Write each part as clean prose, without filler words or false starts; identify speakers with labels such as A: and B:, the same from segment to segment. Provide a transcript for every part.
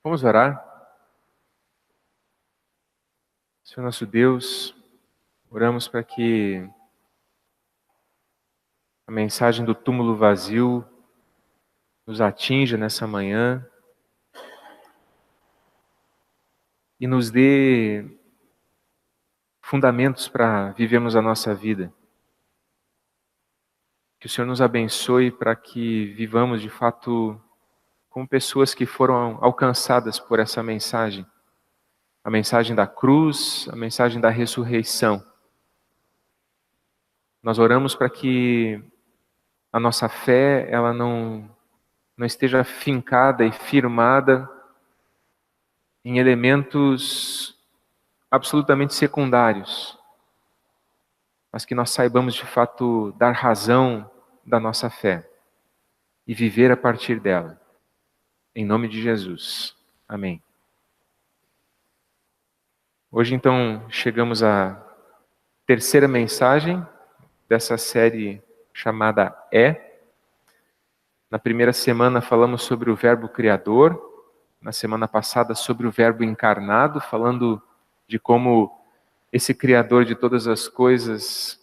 A: Vamos orar. Senhor nosso Deus, oramos para que a mensagem do túmulo vazio nos atinja nessa manhã e nos dê fundamentos para vivermos a nossa vida. Que o Senhor nos abençoe para que vivamos de fato como pessoas que foram alcançadas por essa mensagem. A mensagem da cruz, a mensagem da ressurreição. Nós oramos para que a nossa fé ela não esteja fincada e firmada em elementos absolutamente secundários, mas que nós saibamos de fato dar razão da nossa fé e viver a partir dela. Em nome de Jesus. Amém. Hoje então chegamos à terceira mensagem dessa série chamada Na primeira semana falamos sobre o Verbo Criador, na semana passada sobre o Verbo encarnado, falando de como esse Criador de todas as coisas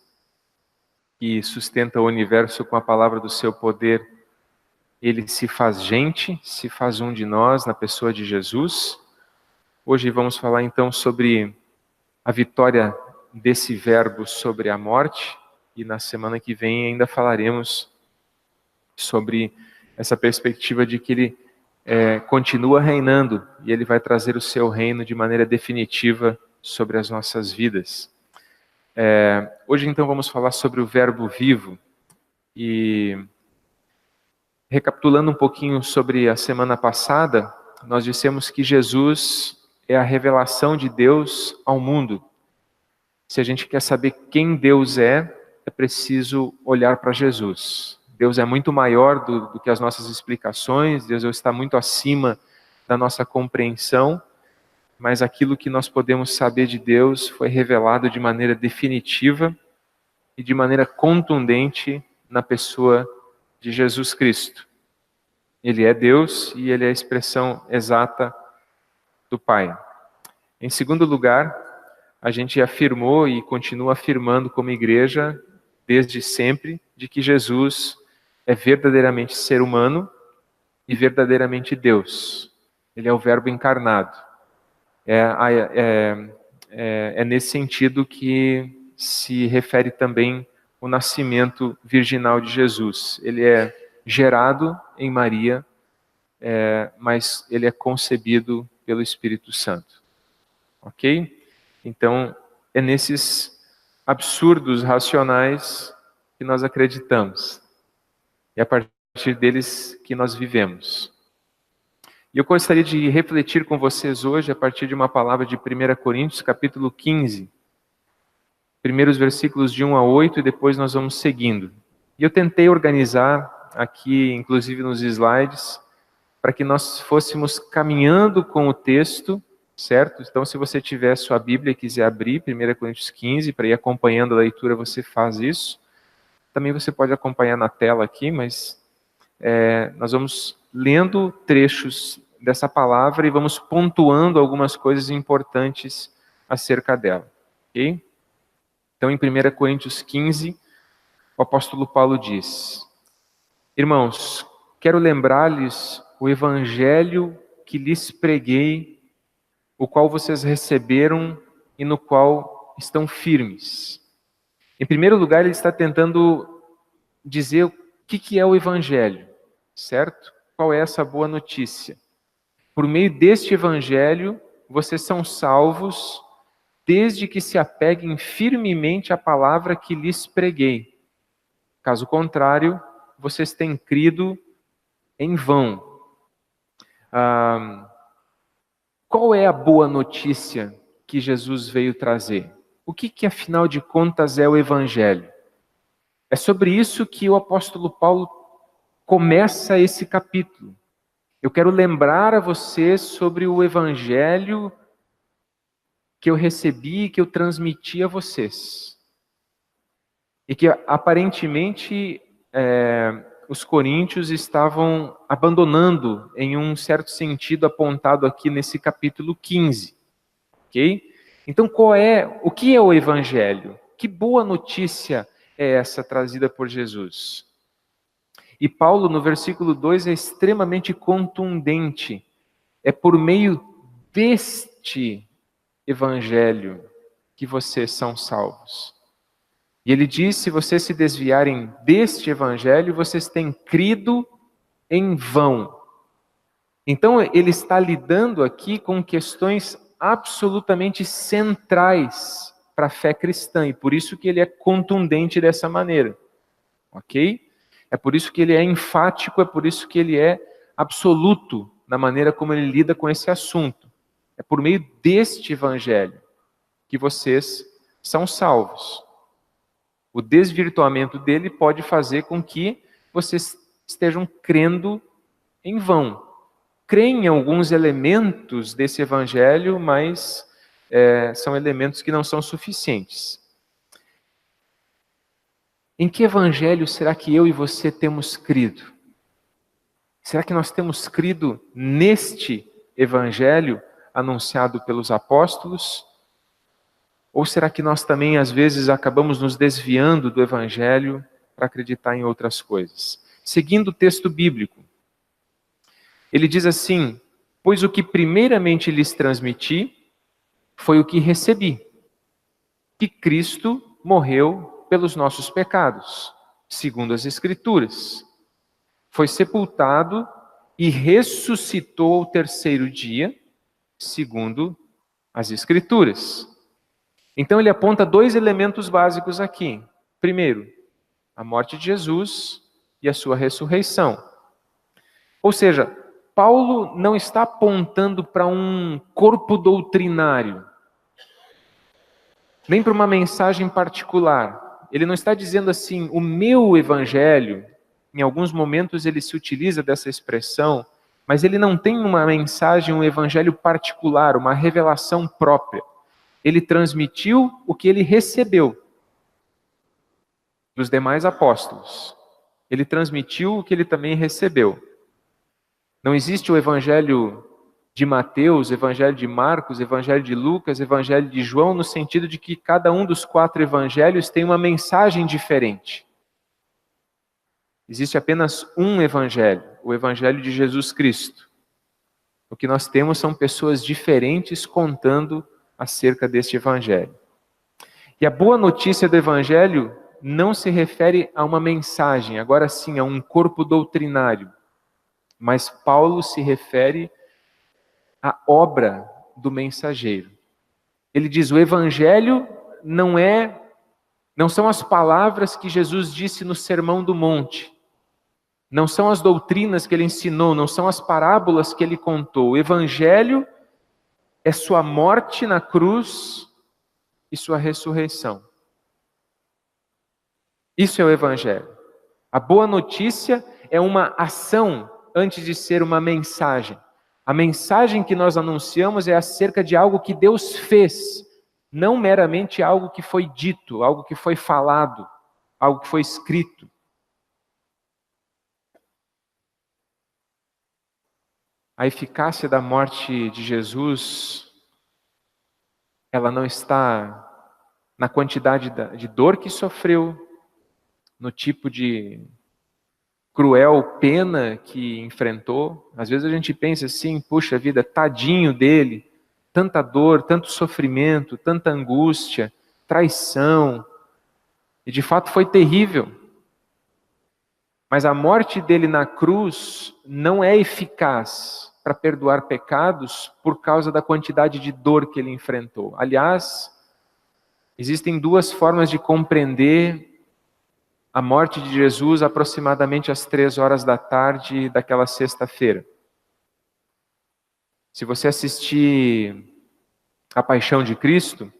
A: que sustenta o universo com a palavra do seu poder, ele se faz gente, se faz um de nós na pessoa de Jesus. Hoje vamos falar então sobre a vitória desse Verbo sobre a morte, e na semana que vem ainda falaremos sobre essa perspectiva de que ele continua reinando e ele vai trazer o seu reino de maneira definitiva sobre as nossas vidas. Hoje então vamos falar sobre o Verbo vivo e recapitulando um pouquinho sobre a semana passada, nós dissemos que Jesus é a revelação de Deus ao mundo. Se a gente quer saber quem Deus é preciso olhar para Jesus. Deus é muito maior do que as nossas explicações, Deus está muito acima da nossa compreensão, mas aquilo que nós podemos saber de Deus foi revelado de maneira definitiva e de maneira contundente na pessoa de Jesus Cristo. Ele é Deus e ele é a expressão exata do Pai. Em segundo lugar, a gente afirmou e continua afirmando como igreja, desde sempre, de que Jesus é verdadeiramente ser humano e verdadeiramente Deus. Ele é o Verbo encarnado. É nesse sentido que se refere também o nascimento virginal de Jesus. Ele é gerado em Maria, mas ele é concebido pelo Espírito Santo. Ok? Então, é nesses absurdos racionais que nós acreditamos. E é a partir deles que nós vivemos. E eu gostaria de refletir com vocês hoje a partir de uma palavra de 1 Coríntios, capítulo 15. Primeiros versículos de 1 a 8 e depois nós vamos seguindo. E eu tentei organizar aqui, inclusive nos slides, para que nós fôssemos caminhando com o texto, certo? Então, se você tiver sua Bíblia e quiser abrir 1 Coríntios 15, para ir acompanhando a leitura, você faz isso. Também você pode acompanhar na tela aqui, mas nós vamos lendo trechos dessa palavra e vamos pontuando algumas coisas importantes acerca dela. Ok? Então, em 1 Coríntios 15, o apóstolo Paulo diz: Irmãos, quero lembrar-lhes o evangelho que lhes preguei, o qual vocês receberam e no qual estão firmes. Em primeiro lugar, ele está tentando dizer o que é o evangelho, certo? Qual é essa boa notícia? Por meio deste evangelho, vocês são salvos desde que se apeguem firmemente à palavra que lhes preguei. Caso contrário, vocês têm crido em vão. Qual é a boa notícia que Jesus veio trazer? O que afinal de contas é o Evangelho? É sobre isso que o apóstolo Paulo começa esse capítulo. Eu quero lembrar a vocês sobre o Evangelho que eu recebi, que eu transmiti a vocês. E que aparentemente os coríntios estavam abandonando, em um certo sentido apontado aqui nesse capítulo 15. Ok? Então, o que é o Evangelho? Que boa notícia é essa trazida por Jesus? E Paulo, no versículo 2, é extremamente contundente. É por meio deste Evangelho que vocês são salvos. E ele diz: se vocês se desviarem deste Evangelho, vocês têm crido em vão. Então, ele está lidando aqui com questões absolutamente centrais para a fé cristã, e por isso que ele é contundente dessa maneira, ok? É por isso que ele é enfático, é por isso que ele é absoluto na maneira como ele lida com esse assunto. É por meio deste evangelho que vocês são salvos. O desvirtuamento dele pode fazer com que vocês estejam crendo em vão. Creem em alguns elementos desse evangelho, mas são elementos que não são suficientes. Em que evangelho será que eu e você temos crido? Será que nós temos crido neste evangelho anunciado pelos apóstolos? Ou será que nós também, às vezes, acabamos nos desviando do evangelho para acreditar em outras coisas? Seguindo o texto bíblico, ele diz assim: pois o que primeiramente lhes transmiti foi o que recebi, que Cristo morreu pelos nossos pecados, segundo as Escrituras. Foi sepultado e ressuscitou ao terceiro dia, segundo as Escrituras. Então ele aponta dois elementos básicos aqui. Primeiro, a morte de Jesus e a sua ressurreição. Ou seja, Paulo não está apontando para um corpo doutrinário, nem para uma mensagem particular. Ele não está dizendo assim, o meu evangelho. Em alguns momentos ele se utiliza dessa expressão, mas ele não tem uma mensagem, um evangelho particular, uma revelação própria. Ele transmitiu o que ele recebeu dos demais apóstolos. Ele transmitiu o que ele também recebeu. Não existe o evangelho de Mateus, evangelho de Marcos, evangelho de Lucas, evangelho de João, no sentido de que cada um dos 4 evangelhos tem uma mensagem diferente. Existe apenas um evangelho, o evangelho de Jesus Cristo. O que nós temos são pessoas diferentes contando acerca deste evangelho. E a boa notícia do evangelho não se refere a uma mensagem, agora sim, a um corpo doutrinário. Mas Paulo se refere à obra do mensageiro. Ele diz: o evangelho não são as palavras que Jesus disse no Sermão do Monte. Não são as doutrinas que ele ensinou, não são as parábolas que ele contou. O evangelho é sua morte na cruz e sua ressurreição. Isso é o evangelho. A boa notícia é uma ação antes de ser uma mensagem. A mensagem que nós anunciamos é acerca de algo que Deus fez, não meramente algo que foi dito, algo que foi falado, algo que foi escrito. A eficácia da morte de Jesus, ela não está na quantidade de dor que sofreu, no tipo de cruel pena que enfrentou. Às vezes a gente pensa assim, puxa vida, tadinho dele, tanta dor, tanto sofrimento, tanta angústia, traição, e de fato foi terrível. Mas a morte dele na cruz não é eficaz para perdoar pecados por causa da quantidade de dor que ele enfrentou. Aliás, existem 2 formas de compreender a morte de Jesus aproximadamente às 3 horas da tarde daquela sexta-feira. Se você assistir A Paixão de Cristo,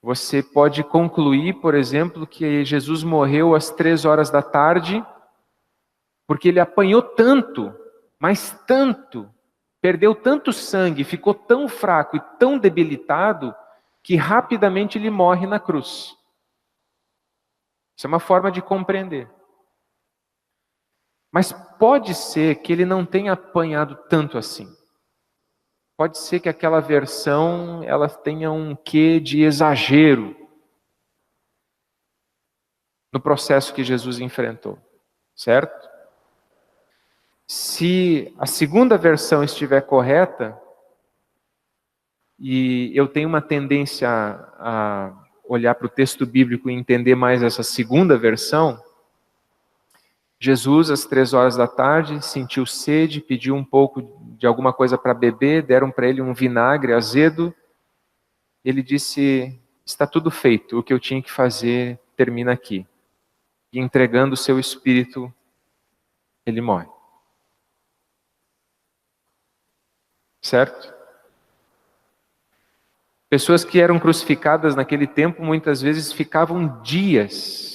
A: você pode concluir, por exemplo, que Jesus morreu às 3 horas da tarde porque ele apanhou tanto, mas tanto, perdeu tanto sangue, ficou tão fraco e tão debilitado que rapidamente ele morre na cruz. Isso é uma forma de compreender. Mas pode ser que ele não tenha apanhado tanto assim. Pode ser que aquela versão ela tenha um quê de exagero no processo que Jesus enfrentou, certo? Se a segunda versão estiver correta, e eu tenho uma tendência a olhar para o texto bíblico e entender mais essa segunda versão, Jesus, às 3 horas da tarde, sentiu sede, pediu um pouco de alguma coisa para beber, deram para ele um vinagre azedo. Ele disse, está tudo feito, o que eu tinha que fazer termina aqui. E entregando o seu espírito, ele morre. Certo? Pessoas que eram crucificadas naquele tempo, muitas vezes ficavam dias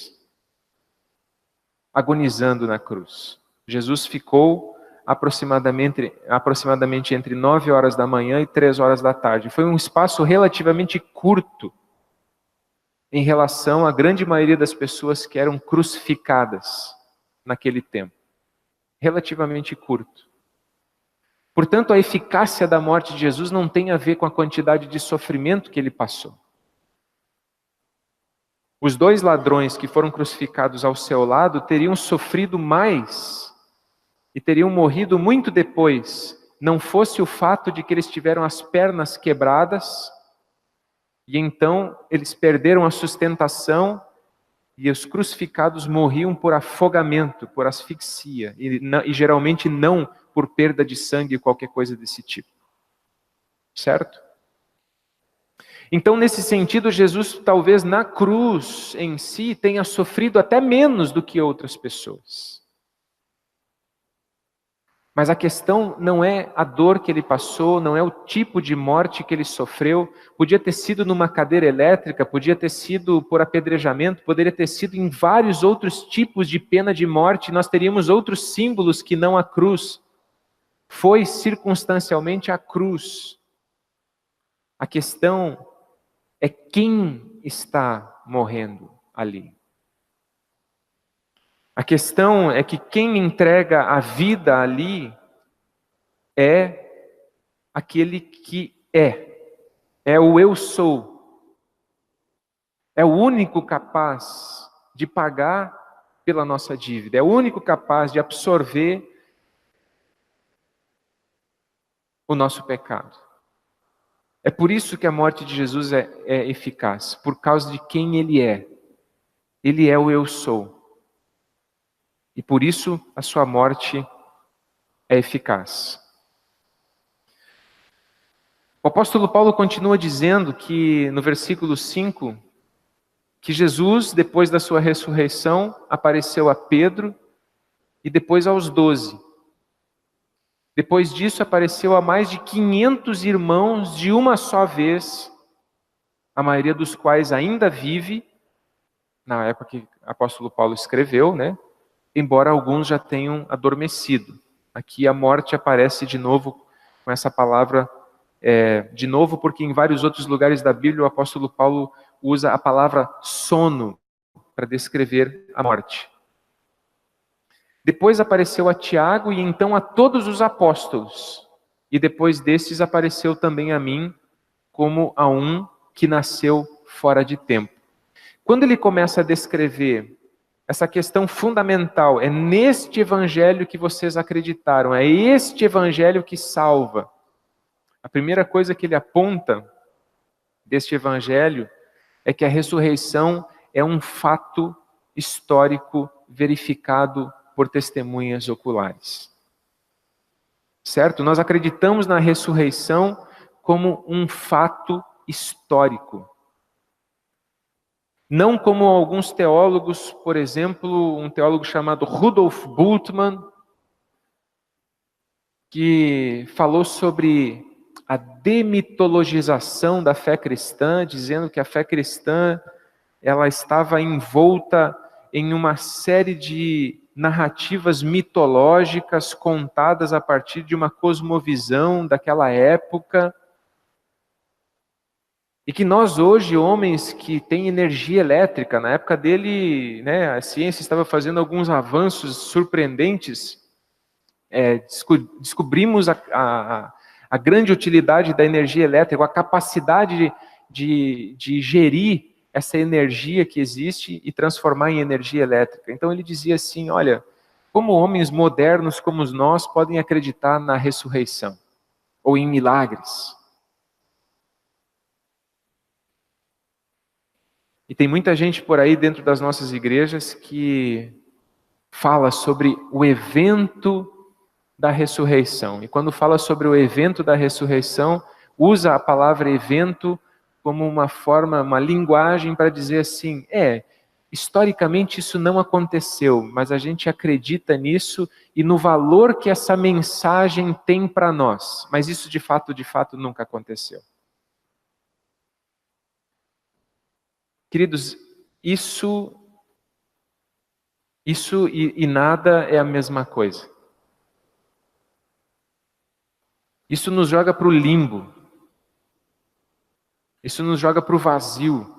A: agonizando na cruz. Jesus ficou aproximadamente entre 9 horas da manhã e 3 horas da tarde. Foi um espaço relativamente curto em relação à grande maioria das pessoas que eram crucificadas naquele tempo. Relativamente curto. Portanto, a eficácia da morte de Jesus não tem a ver com a quantidade de sofrimento que ele passou. Os 2 ladrões que foram crucificados ao seu lado teriam sofrido mais e teriam morrido muito depois, não fosse o fato de que eles tiveram as pernas quebradas e então eles perderam a sustentação e os crucificados morriam por afogamento, por asfixia e geralmente não por perda de sangue ou qualquer coisa desse tipo. Certo? Então, nesse sentido, Jesus talvez na cruz em si tenha sofrido até menos do que outras pessoas. Mas a questão não é a dor que ele passou, não é o tipo de morte que ele sofreu. Podia ter sido numa cadeira elétrica, podia ter sido por apedrejamento, poderia ter sido em vários outros tipos de pena de morte. Nós teríamos outros símbolos que não a cruz. Foi circunstancialmente a cruz. A questão é quem está morrendo ali. A questão é que quem entrega a vida ali é aquele que é o eu sou. É o único capaz de pagar pela nossa dívida, é o único capaz de absorver o nosso pecado. É por isso que a morte de Jesus é eficaz, por causa de quem ele é. Ele é o eu sou. E por isso a sua morte é eficaz. O apóstolo Paulo continua dizendo que no versículo 5, que Jesus, depois da sua ressurreição, apareceu a Pedro e depois aos 12. Depois disso apareceu a mais de 500 irmãos de uma só vez, a maioria dos quais ainda vive, na época que o apóstolo Paulo escreveu, né? Embora alguns já tenham adormecido. Aqui a morte aparece de novo com essa palavra, de novo porque em vários outros lugares da Bíblia o apóstolo Paulo usa a palavra sono para descrever a morte. Depois apareceu a Tiago e então a todos os apóstolos. E depois destes apareceu também a mim, como a um que nasceu fora de tempo. Quando ele começa a descrever essa questão fundamental, é neste evangelho que vocês acreditaram, é este evangelho que salva. A primeira coisa que ele aponta deste evangelho é que a ressurreição é um fato histórico verificado por testemunhas oculares. Certo? Nós acreditamos na ressurreição como um fato histórico. Não como alguns teólogos, por exemplo, um teólogo chamado Rudolf Bultmann, que falou sobre a demitologização da fé cristã, dizendo que a fé cristã ela estava envolta em uma série de narrativas mitológicas contadas a partir de uma cosmovisão daquela época. E que nós hoje, homens que têm energia elétrica, na época dele, né, a ciência estava fazendo alguns avanços surpreendentes, descobrimos a grande utilidade da energia elétrica, a capacidade de gerir essa energia que existe e transformar em energia elétrica. Então ele dizia assim, olha, como homens modernos como nós podem acreditar na ressurreição ou em milagres? E tem muita gente por aí dentro das nossas igrejas que fala sobre o evento da ressurreição. E quando fala sobre o evento da ressurreição, usa a palavra evento como uma forma, uma linguagem para dizer assim, historicamente isso não aconteceu, mas a gente acredita nisso e no valor que essa mensagem tem para nós. Mas isso de fato nunca aconteceu. Queridos, isso e nada é a mesma coisa. Isso nos joga para o limbo. Isso nos joga para o vazio.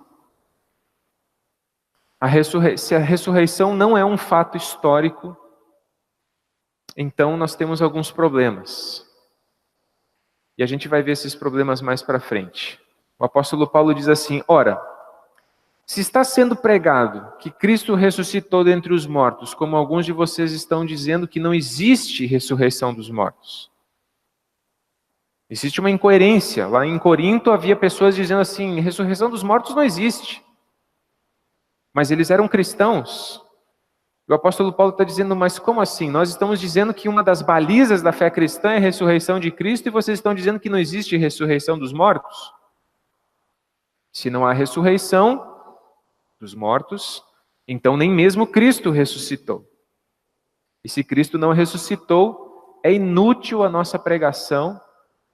A: Se a ressurreição não é um fato histórico, então nós temos alguns problemas. E a gente vai ver esses problemas mais para frente. O apóstolo Paulo diz assim, ora, se está sendo pregado que Cristo ressuscitou dentre os mortos, como alguns de vocês estão dizendo que não existe ressurreição dos mortos. Existe uma incoerência. Lá em Corinto havia pessoas dizendo assim, ressurreição dos mortos não existe. Mas eles eram cristãos. O apóstolo Paulo está dizendo, mas como assim? Nós estamos dizendo que uma das balizas da fé cristã é a ressurreição de Cristo e vocês estão dizendo que não existe ressurreição dos mortos? Se não há ressurreição dos mortos, então nem mesmo Cristo ressuscitou. E se Cristo não ressuscitou, é inútil a nossa pregação,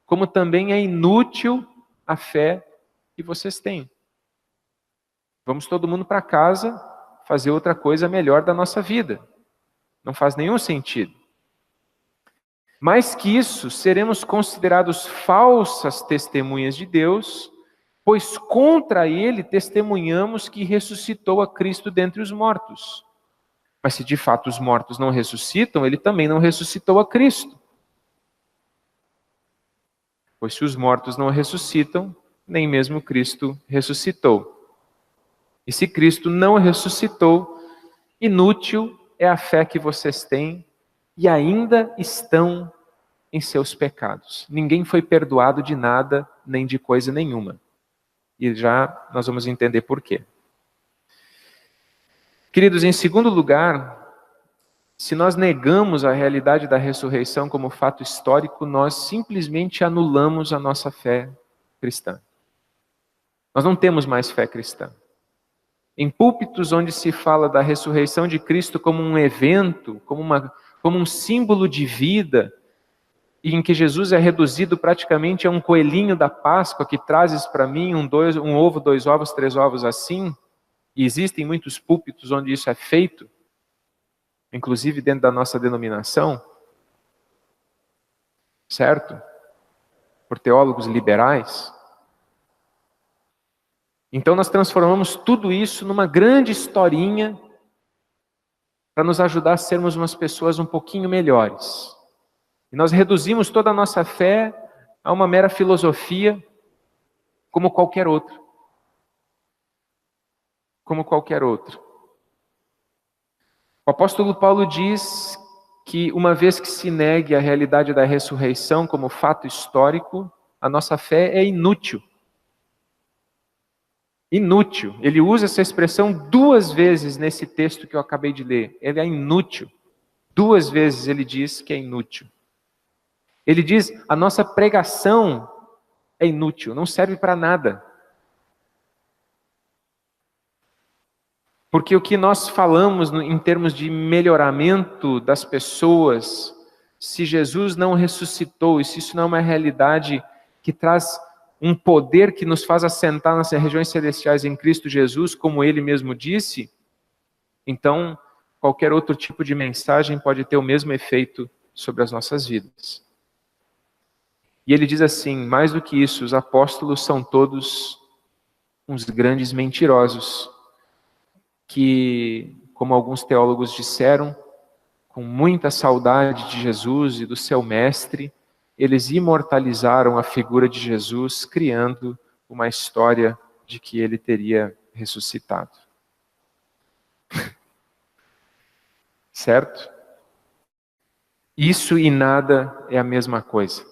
A: como também é inútil a fé que vocês têm. Vamos todo mundo para casa fazer outra coisa melhor da nossa vida. Não faz nenhum sentido. Mais que isso, seremos considerados falsas testemunhas de Deus, pois contra ele testemunhamos que ressuscitou a Cristo dentre os mortos. Mas se de fato os mortos não ressuscitam, ele também não ressuscitou a Cristo. Pois se os mortos não ressuscitam, nem mesmo Cristo ressuscitou. E se Cristo não ressuscitou, inútil é a fé que vocês têm e ainda estão em seus pecados. Ninguém foi perdoado de nada, nem de coisa nenhuma. E já nós vamos entender por quê. Queridos, em segundo lugar, se nós negamos a realidade da ressurreição como fato histórico, nós simplesmente anulamos a nossa fé cristã. Nós não temos mais fé cristã. Em púlpitos onde se fala da ressurreição de Cristo como um evento, como um símbolo de vida, e em que Jesus é reduzido praticamente a um coelhinho da Páscoa que trazes para mim um ovo, 2 ovos, 3 ovos assim, e existem muitos púlpitos onde isso é feito, inclusive dentro da nossa denominação, certo? Por teólogos liberais. Então nós transformamos tudo isso numa grande historinha para nos ajudar a sermos umas pessoas um pouquinho melhores. E nós reduzimos toda a nossa fé a uma mera filosofia, como qualquer outra. Como qualquer outra. O apóstolo Paulo diz que uma vez que se negue a realidade da ressurreição como fato histórico, a nossa fé é inútil. Inútil. Ele usa essa expressão 2 vezes nesse texto que eu acabei de ler. Ele é inútil. 2 vezes ele diz que é inútil. Ele diz, a nossa pregação é inútil, não serve para nada. Porque o que nós falamos em termos de melhoramento das pessoas, se Jesus não ressuscitou, e se isso não é uma realidade que traz um poder que nos faz assentar nas regiões celestiais em Cristo Jesus, como ele mesmo disse, então qualquer outro tipo de mensagem pode ter o mesmo efeito sobre as nossas vidas. E ele diz assim, mais do que isso, os apóstolos são todos uns grandes mentirosos que, como alguns teólogos disseram, com muita saudade de Jesus e do seu mestre, eles imortalizaram a figura de Jesus, criando uma história de que ele teria ressuscitado. Certo? Isso e nada é a mesma coisa.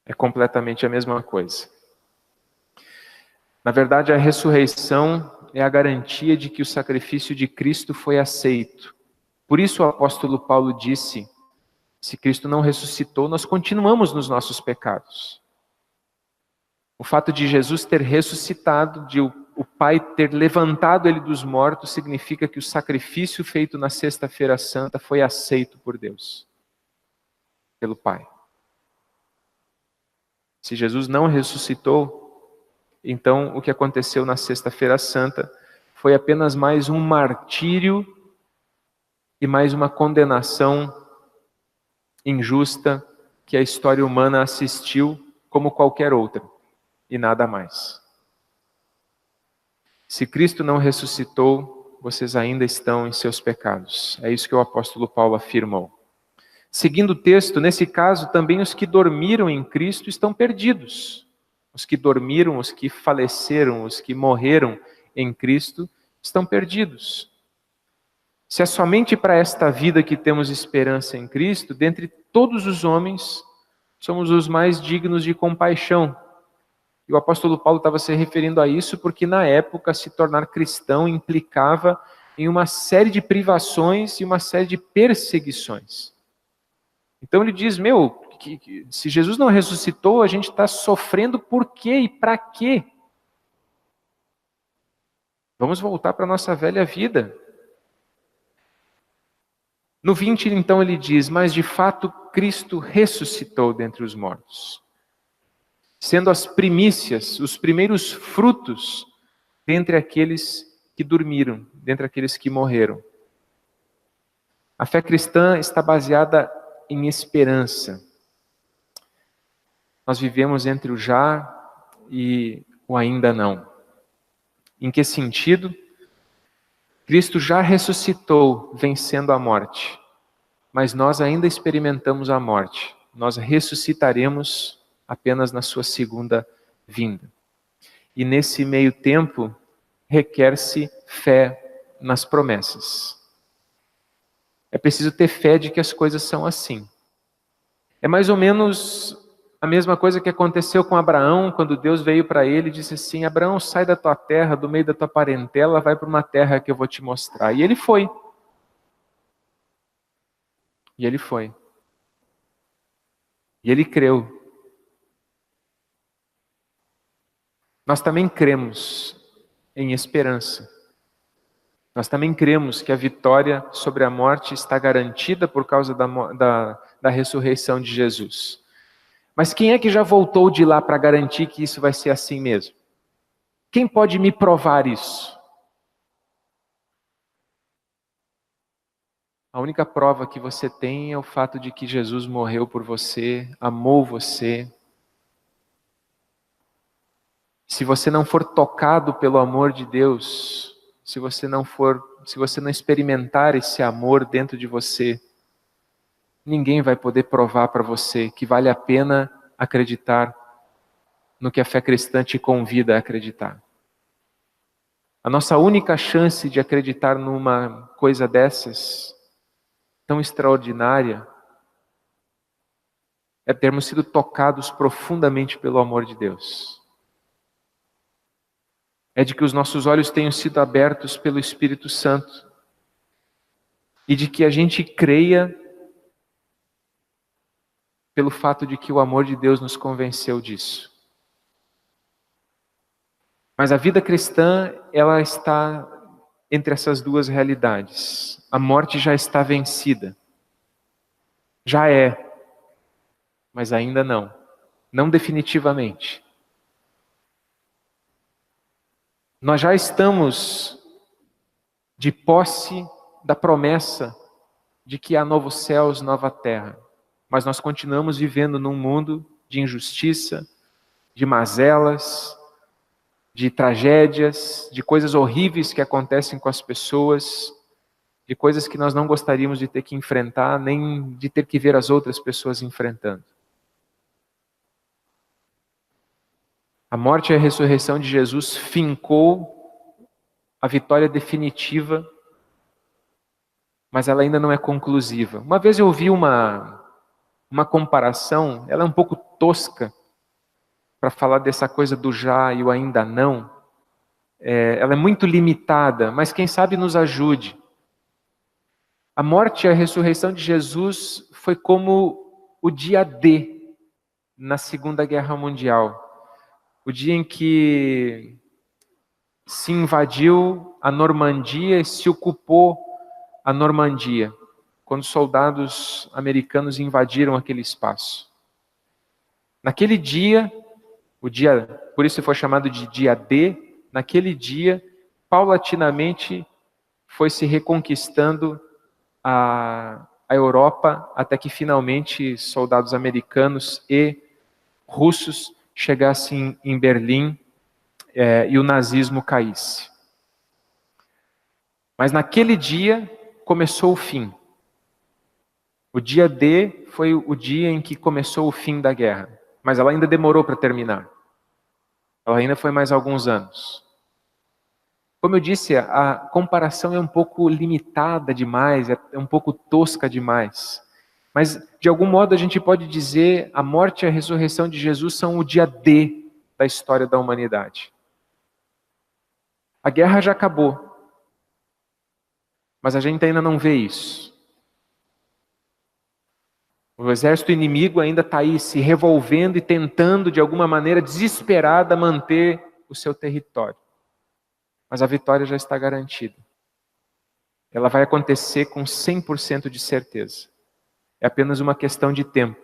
A: É completamente a mesma coisa. Na verdade, a ressurreição é a garantia de que o sacrifício de Cristo foi aceito. Por isso o apóstolo Paulo disse: se Cristo não ressuscitou, nós continuamos nos nossos pecados. O fato de Jesus ter ressuscitado, de o Pai ter levantado ele dos mortos, significa que o sacrifício feito na Sexta-feira Santa foi aceito por Deus, pelo Pai. Se Jesus não ressuscitou, então o que aconteceu na Sexta-feira Santa foi apenas mais um martírio e mais uma condenação injusta que a história humana assistiu como qualquer outra, e nada mais. Se Cristo não ressuscitou, vocês ainda estão em seus pecados. É isso que o apóstolo Paulo afirmou. Seguindo o texto, nesse caso, também os que dormiram em Cristo estão perdidos. Os que dormiram, os que faleceram, os que morreram em Cristo estão perdidos. Se é somente para esta vida que temos esperança em Cristo, dentre todos os homens, somos os mais dignos de compaixão. E o apóstolo Paulo estava se referindo a isso porque na época se tornar cristão implicava em uma série de privações e uma série de perseguições. Então ele diz, se Jesus não ressuscitou, a gente está sofrendo por quê e para quê? Vamos voltar para a nossa velha vida. No 20, então, ele diz, mas de fato Cristo ressuscitou dentre os mortos, sendo as primícias, os primeiros frutos dentre aqueles que dormiram, dentre aqueles que morreram. A fé cristã está baseada em esperança. Nós vivemos entre o já e o ainda não. Em que sentido? Cristo já ressuscitou, vencendo a morte, mas nós ainda experimentamos a morte. Nós ressuscitaremos apenas na sua segunda vinda. E nesse meio tempo, requer-se fé nas promessas. É preciso ter fé de que as coisas são assim. É mais ou menos a mesma coisa que aconteceu com Abraão, quando Deus veio para ele e disse assim, Abraão, sai da tua terra, do meio da tua parentela, vai para uma terra que eu vou te mostrar. E ele foi. E ele foi. E ele creu. Nós também cremos em esperança. Nós também cremos que a vitória sobre a morte está garantida por causa da ressurreição de Jesus. Mas quem é que já voltou de lá para garantir que isso vai ser assim mesmo? Quem pode me provar isso? A única prova que você tem é o fato de que Jesus morreu por você, amou você. Se você não for tocado pelo amor de Deus, se você não experimentar esse amor dentro de você, ninguém vai poder provar para você que vale a pena acreditar no que a fé cristã te convida a acreditar. A nossa única chance de acreditar numa coisa dessas, tão extraordinária, é termos sido tocados profundamente pelo amor de Deus. É de que os nossos olhos tenham sido abertos pelo Espírito Santo e de que a gente creia pelo fato de que o amor de Deus nos convenceu disso. Mas a vida cristã, ela está entre essas duas realidades. A morte já está vencida. Já é, mas ainda não. Não definitivamente. Nós já estamos de posse da promessa de que há novos céus, nova terra. Mas nós continuamos vivendo num mundo de injustiça, de mazelas, de tragédias, de coisas horríveis que acontecem com as pessoas, de coisas que nós não gostaríamos de ter que enfrentar, nem de ter que ver as outras pessoas enfrentando. A morte e a ressurreição de Jesus fincou a vitória definitiva, mas ela ainda não é conclusiva. Uma vez eu ouvi uma comparação, ela é um pouco tosca, para falar dessa coisa do já e o ainda não. Ela é muito limitada, mas quem sabe nos ajude. A morte e a ressurreição de Jesus foi como o dia D na Segunda Guerra Mundial. O dia em que se invadiu a Normandia e se ocupou a Normandia, quando soldados americanos invadiram aquele espaço. Naquele dia, por isso foi chamado de dia D, naquele dia, paulatinamente foi se reconquistando a Europa, até que finalmente soldados americanos e russos chegassem em Berlim e o nazismo caísse. Mas naquele dia começou o fim. O dia D foi o dia em que começou o fim da guerra, mas ela ainda demorou para terminar. Ela ainda foi mais alguns anos. Como eu disse, a comparação é um pouco limitada demais, é um pouco tosca demais. Mas, de algum modo, a gente pode dizer a morte e a ressurreição de Jesus são o dia D da história da humanidade. A guerra já acabou, mas a gente ainda não vê isso. O exército inimigo ainda está aí se revolvendo e tentando, de alguma maneira desesperada, manter o seu território. Mas a vitória já está garantida. Ela vai acontecer com 100% de certeza. É apenas uma questão de tempo.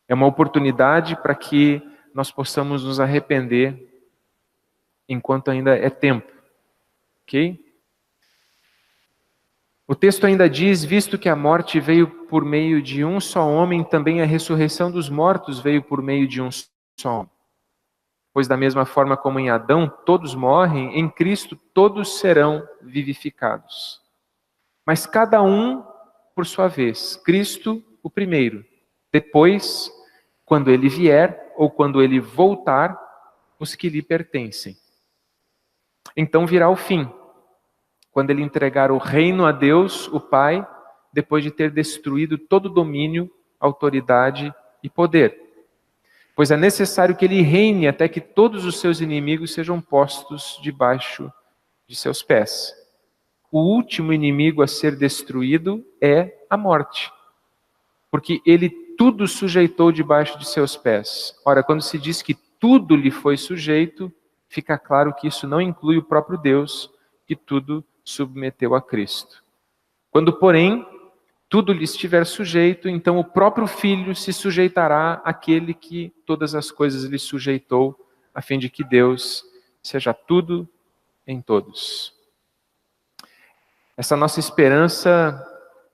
A: É uma oportunidade para que nós possamos nos arrepender enquanto ainda é tempo. Ok? O texto ainda diz, visto que a morte veio por meio de um só homem, também a ressurreição dos mortos veio por meio de um só homem. Pois da mesma forma como em Adão todos morrem, em Cristo todos serão vivificados. Mas cada um por sua vez. Cristo o primeiro. Depois, quando ele vier ou quando ele voltar, os que lhe pertencem. Então virá o fim, quando ele entregar o reino a Deus, o Pai, depois de ter destruído todo domínio, autoridade e poder. Pois é necessário que ele reine até que todos os seus inimigos sejam postos debaixo de seus pés. O último inimigo a ser destruído é a morte, porque ele tudo sujeitou debaixo de seus pés. Ora, quando se diz que tudo lhe foi sujeito, fica claro que isso não inclui o próprio Deus, que tudo submeteu a Cristo. Quando, porém, tudo lhe estiver sujeito, então o próprio Filho se sujeitará àquele que todas as coisas lhe sujeitou, a fim de que Deus seja tudo em todos. Essa nossa esperança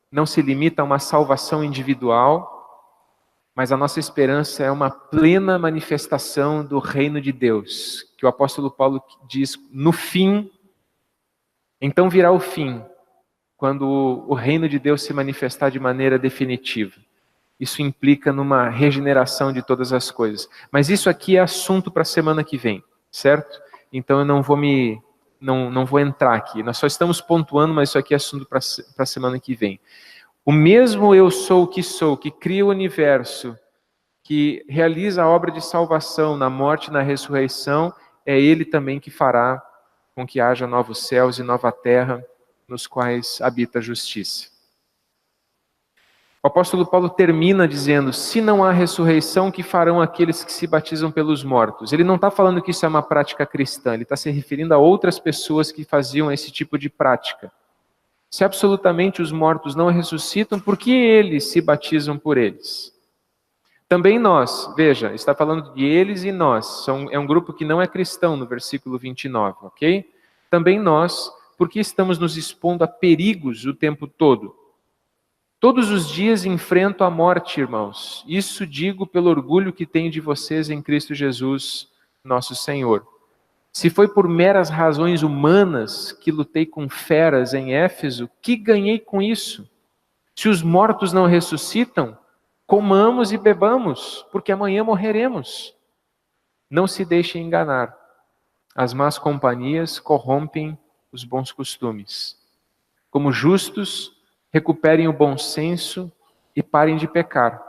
A: não se limita a uma salvação individual, mas a nossa esperança é uma plena manifestação do reino de Deus, que o apóstolo Paulo diz, no fim, então virá o fim, quando o reino de Deus se manifestar de maneira definitiva. Isso implica numa regeneração de todas as coisas. Mas isso aqui é assunto para a semana que vem, certo? Então eu não vou entrar aqui. Nós só estamos pontuando, mas isso aqui é assunto para a semana que vem. O mesmo eu sou, que cria o universo, que realiza a obra de salvação na morte e na ressurreição, é Ele também que fará com que haja novos céus e nova terra, nos quais habita a justiça. O apóstolo Paulo termina dizendo, se não há ressurreição, que farão aqueles que se batizam pelos mortos? Ele não está falando que isso é uma prática cristã, ele está se referindo a outras pessoas que faziam esse tipo de prática. Se absolutamente os mortos não ressuscitam, por que eles se batizam por eles? Também nós, veja, está falando de eles e nós, é um grupo que não é cristão no versículo 29, ok? Também nós, porque estamos nos expondo a perigos o tempo todo. Todos os dias enfrento a morte, irmãos. Isso digo pelo orgulho que tenho de vocês em Cristo Jesus, nosso Senhor. Se foi por meras razões humanas que lutei com feras em Éfeso, que ganhei com isso? Se os mortos não ressuscitam, comamos e bebamos, porque amanhã morreremos. Não se deixem enganar. As más companhias corrompem os bons costumes. Como justos, recuperem o bom senso e parem de pecar,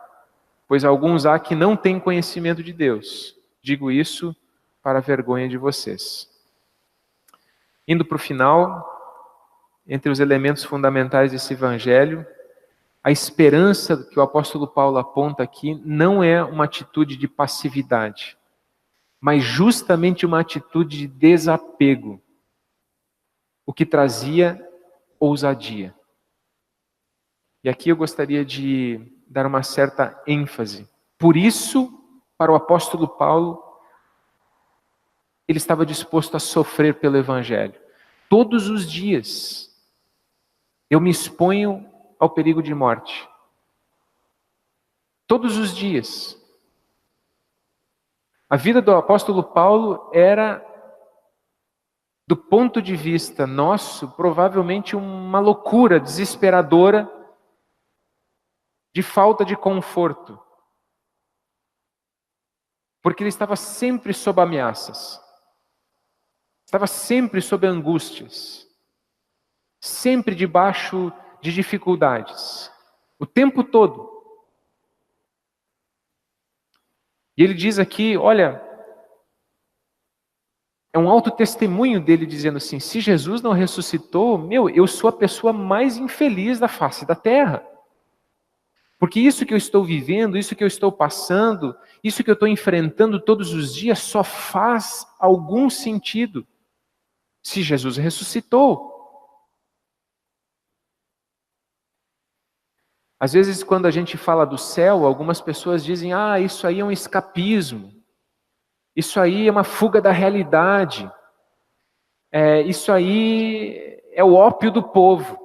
A: pois alguns há que não têm conhecimento de Deus. Digo isso para a vergonha de vocês. Indo para o final, entre os elementos fundamentais desse evangelho, a esperança que o apóstolo Paulo aponta aqui não é uma atitude de passividade, mas justamente uma atitude de desapego, o que trazia ousadia. E aqui eu gostaria de dar uma certa ênfase. Por isso, para o apóstolo Paulo, ele estava disposto a sofrer pelo evangelho. Todos os dias, eu me exponho ao perigo de morte. Todos os dias. A vida do apóstolo Paulo era, do ponto de vista nosso, provavelmente uma loucura desesperadora de falta de conforto. Porque ele estava sempre sob ameaças. Estava sempre sob angústias. Sempre debaixo de dificuldades. O tempo todo. E ele diz aqui, olha, é um autotestemunho dele dizendo assim, se Jesus não ressuscitou, eu sou a pessoa mais infeliz da face da terra. Porque isso que eu estou vivendo, isso que eu estou passando, isso que eu estou enfrentando todos os dias só faz algum sentido se Jesus ressuscitou. Às vezes, quando a gente fala do céu, algumas pessoas dizem, isso aí é um escapismo, isso aí é uma fuga da realidade, isso aí é o ópio do povo.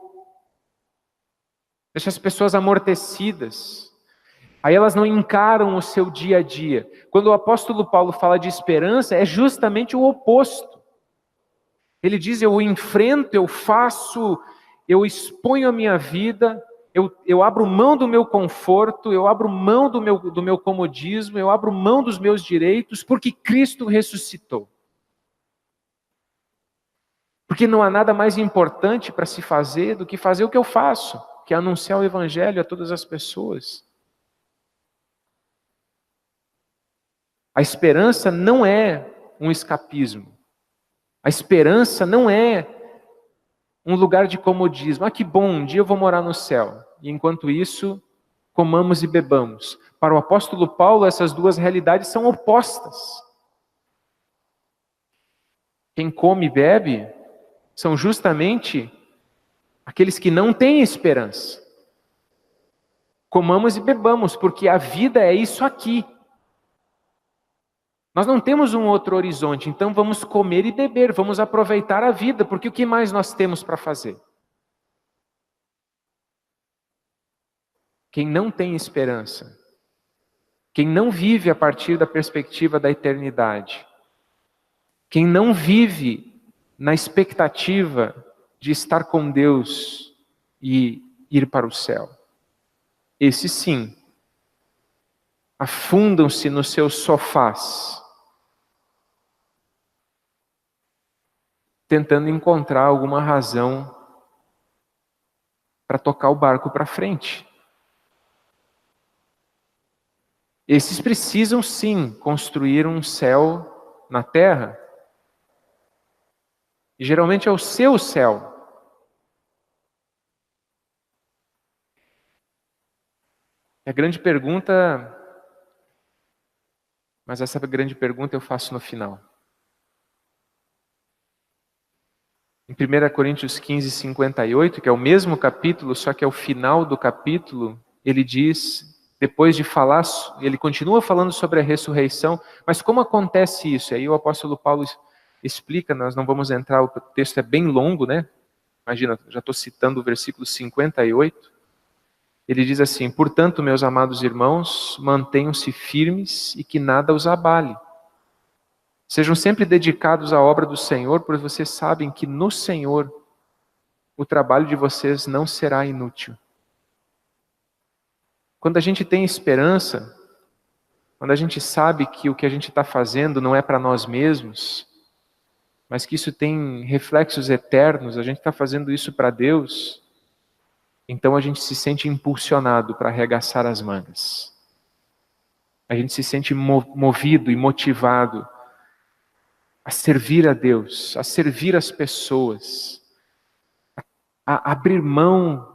A: Deixa as pessoas amortecidas. Aí elas não encaram o seu dia a dia. Quando o apóstolo Paulo fala de esperança, é justamente o oposto. Ele diz, eu enfrento, eu faço, eu exponho a minha vida, eu abro mão do meu conforto, eu abro mão do meu comodismo, eu abro mão dos meus direitos, porque Cristo ressuscitou. Porque não há nada mais importante para se fazer do que fazer o que eu faço, que é anunciar o evangelho a todas as pessoas. A esperança não é um escapismo. A esperança não é um lugar de comodismo. Que bom, um dia eu vou morar no céu. E enquanto isso, comamos e bebamos. Para o apóstolo Paulo, essas duas realidades são opostas. Quem come e bebe são justamente aqueles que não têm esperança. Comamos e bebamos, porque a vida é isso aqui. Nós não temos um outro horizonte, então vamos comer e beber, vamos aproveitar a vida, porque o que mais nós temos para fazer? Quem não tem esperança, quem não vive a partir da perspectiva da eternidade, quem não vive na expectativa de estar com Deus e ir para o céu, esses sim, afundam-se nos seus sofás, tentando encontrar alguma razão para tocar o barco para frente. Esses precisam sim construir um céu na terra. E geralmente é o seu céu. A grande pergunta, mas essa grande pergunta eu faço no final. Em 1 Coríntios 15, 58, que é o mesmo capítulo, só que é o final do capítulo, ele diz, depois de falar, ele continua falando sobre a ressurreição, mas como acontece isso? Aí o apóstolo Paulo explica, nós não vamos entrar, o texto é bem longo, né? Imagina, já estou citando o versículo 58. Ele diz assim: portanto, meus amados irmãos, mantenham-se firmes e que nada os abale. Sejam sempre dedicados à obra do Senhor, pois vocês sabem que no Senhor o trabalho de vocês não será inútil. Quando a gente tem esperança, quando a gente sabe que o que a gente está fazendo não é para nós mesmos, mas que isso tem reflexos eternos, a gente está fazendo isso para Deus, então a gente se sente impulsionado para arregaçar as mangas. A gente se sente movido e motivado a servir a Deus, a servir as pessoas, a abrir mão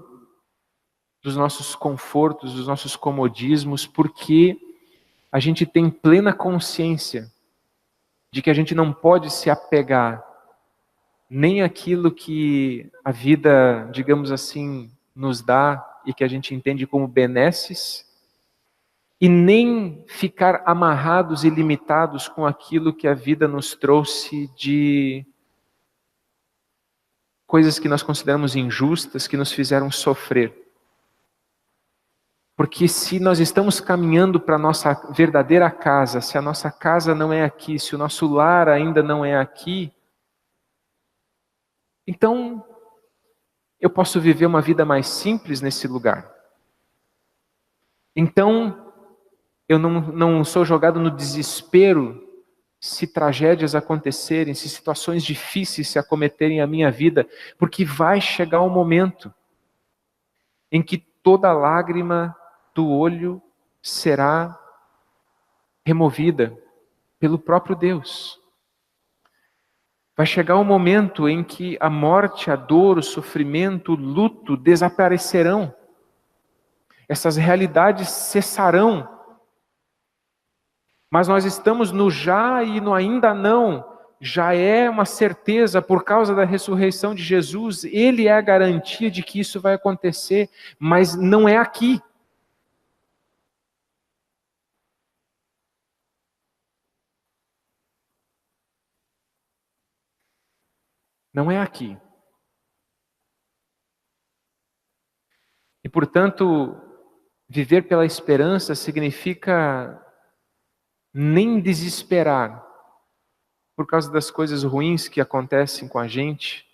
A: dos nossos confortos, dos nossos comodismos, porque a gente tem plena consciência de que a gente não pode se apegar nem àquilo que a vida, digamos assim, nos dá e que a gente entende como benesses, e nem ficar amarrados e limitados com aquilo que a vida nos trouxe de coisas que nós consideramos injustas, que nos fizeram sofrer. Porque se nós estamos caminhando para a nossa verdadeira casa, se a nossa casa não é aqui, se o nosso lar ainda não é aqui, então eu posso viver uma vida mais simples nesse lugar. Então eu não sou jogado no desespero se tragédias acontecerem, se situações difíceis se acometerem à minha vida, porque vai chegar um momento em que toda lágrima do olho será removida pelo próprio Deus. Vai chegar um momento em que a morte, a dor, o sofrimento, o luto desaparecerão. Essas realidades cessarão. Mas nós estamos no já e no ainda não. Já é uma certeza por causa da ressurreição de Jesus. Ele é a garantia de que isso vai acontecer, mas não é aqui. Não é aqui. E, portanto, viver pela esperança significa nem desesperar por causa das coisas ruins que acontecem com a gente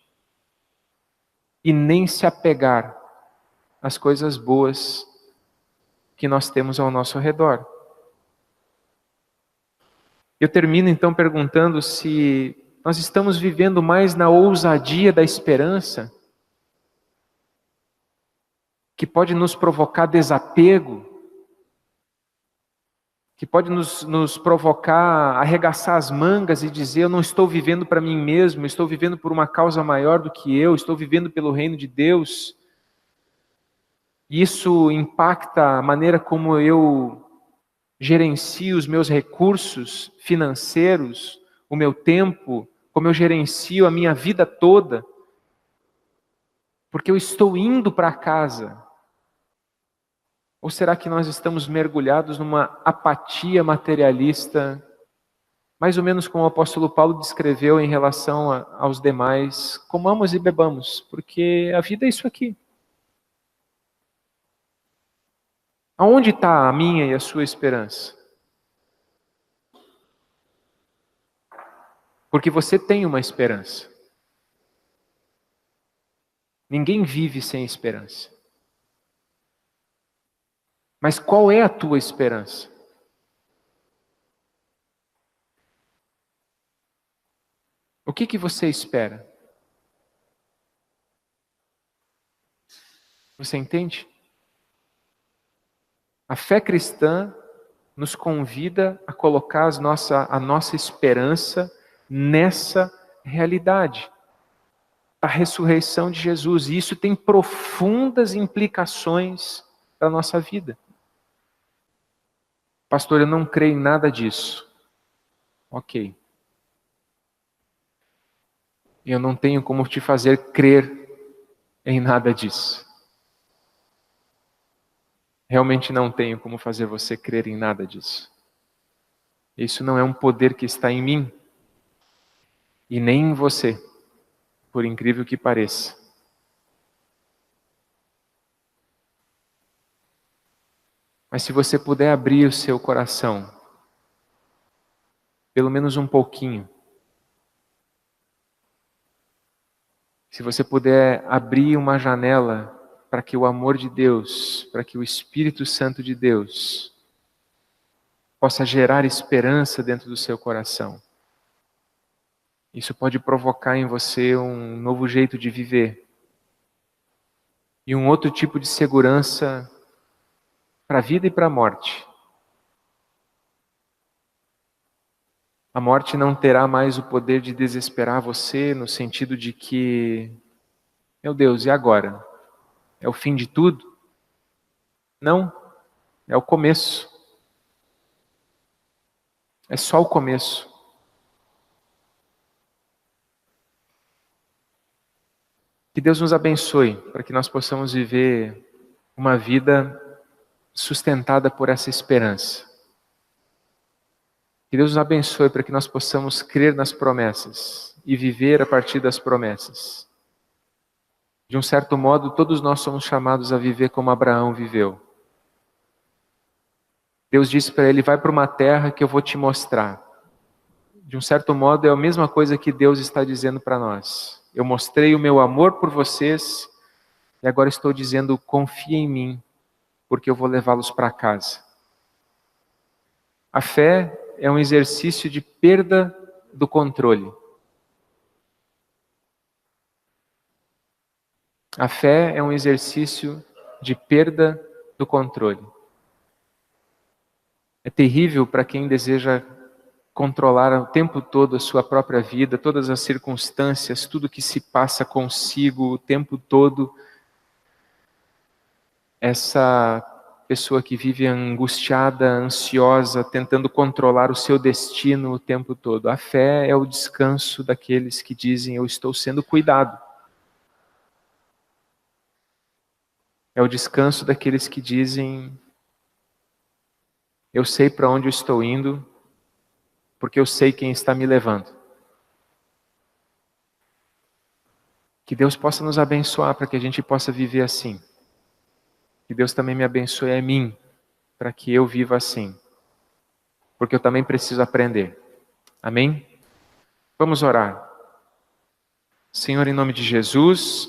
A: e nem se apegar às coisas boas que nós temos ao nosso redor. Eu termino então perguntando se nós estamos vivendo mais na ousadia da esperança, que pode nos provocar desapego, que pode nos provocar arregaçar as mangas e dizer: eu não estou vivendo para mim mesmo, estou vivendo por uma causa maior do que eu, estou vivendo pelo reino de Deus. E isso impacta a maneira como eu gerencio os meus recursos financeiros, o meu tempo, como eu gerencio a minha vida toda, porque eu estou indo para casa. Ou será que nós estamos mergulhados numa apatia materialista, mais ou menos como o apóstolo Paulo descreveu em relação aos demais: comamos e bebamos, porque a vida é isso aqui. Aonde está a minha e a sua esperança? Porque você tem uma esperança. Ninguém vive sem esperança. Mas qual é a tua esperança? O que você espera? Você entende? A fé cristã nos convida a colocar a nossa esperança nessa realidade, a ressurreição de Jesus. E isso tem profundas implicações para a nossa vida. Pastor, eu não creio em nada disso. Ok. Eu não tenho como te fazer crer em nada disso. Realmente não tenho como fazer você crer em nada disso. Isso não é um poder que está em mim e nem em você, por incrível que pareça. Mas se você puder abrir o seu coração, pelo menos um pouquinho, se você puder abrir uma janela para que o amor de Deus, para que o Espírito Santo de Deus possa gerar esperança dentro do seu coração, isso pode provocar em você um novo jeito de viver e um outro tipo de segurança para a vida e para a morte. A morte não terá mais o poder de desesperar você no sentido de que, meu Deus, e agora? É o fim de tudo? Não, é o começo. É só o começo. Que Deus nos abençoe para que nós possamos viver uma vida sustentada por essa esperança. Que Deus nos abençoe para que nós possamos crer nas promessas e viver a partir das promessas. De um certo modo, todos nós somos chamados a viver como Abraão viveu. Deus disse para ele, vai para uma terra que eu vou te mostrar. De um certo modo, é a mesma coisa que Deus está dizendo para nós. Eu mostrei o meu amor por vocês e agora estou dizendo, confia em mim, porque eu vou levá-los para casa. A fé é um exercício de perda do controle. A fé é um exercício de perda do controle. É terrível para quem deseja controlar o tempo todo a sua própria vida, todas as circunstâncias, tudo que se passa consigo o tempo todo. Essa pessoa que vive angustiada, ansiosa, tentando controlar o seu destino o tempo todo. A fé é o descanso daqueles que dizem, eu estou sendo cuidado. É o descanso daqueles que dizem, eu sei para onde eu estou indo, porque eu sei quem está me levando. Que Deus possa nos abençoar para que a gente possa viver assim. Que Deus também me abençoe a mim, para que eu viva assim. Porque eu também preciso aprender. Amém? Vamos orar. Senhor, em nome de Jesus,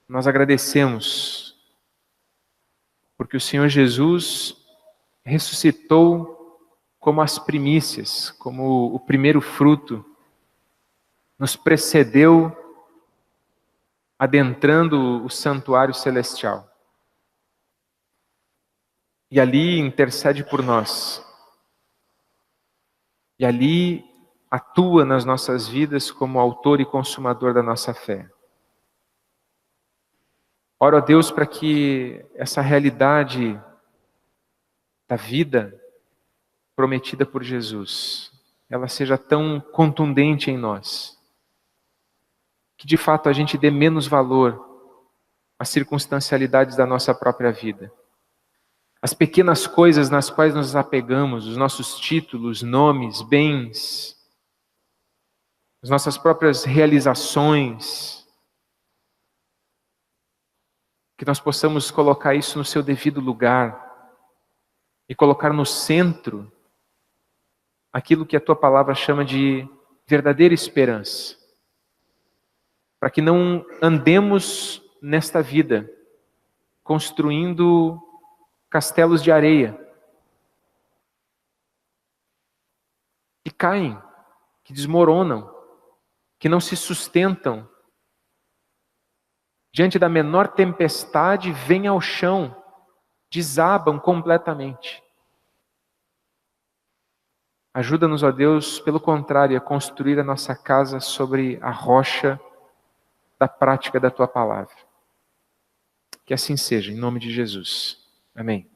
A: nós agradecemos, porque o Senhor Jesus ressuscitou como as primícias, como o primeiro fruto, nos precedeu adentrando o santuário celestial. E ali intercede por nós. E ali atua nas nossas vidas como autor e consumador da nossa fé. Oro a Deus para que essa realidade da vida prometida por Jesus, ela seja tão contundente em nós, que de fato a gente dê menos valor às circunstancialidades da nossa própria vida. As pequenas coisas nas quais nos apegamos, os nossos títulos, nomes, bens, as nossas próprias realizações, que nós possamos colocar isso no seu devido lugar e colocar no centro aquilo que a tua palavra chama de verdadeira esperança. Para que não andemos nesta vida construindo castelos de areia que caem, que desmoronam, que não se sustentam. Diante da menor tempestade, vêm ao chão, desabam completamente. Ajuda-nos, ó Deus, pelo contrário, a construir a nossa casa sobre a rocha da prática da Tua palavra. Que assim seja, em nome de Jesus. Amém.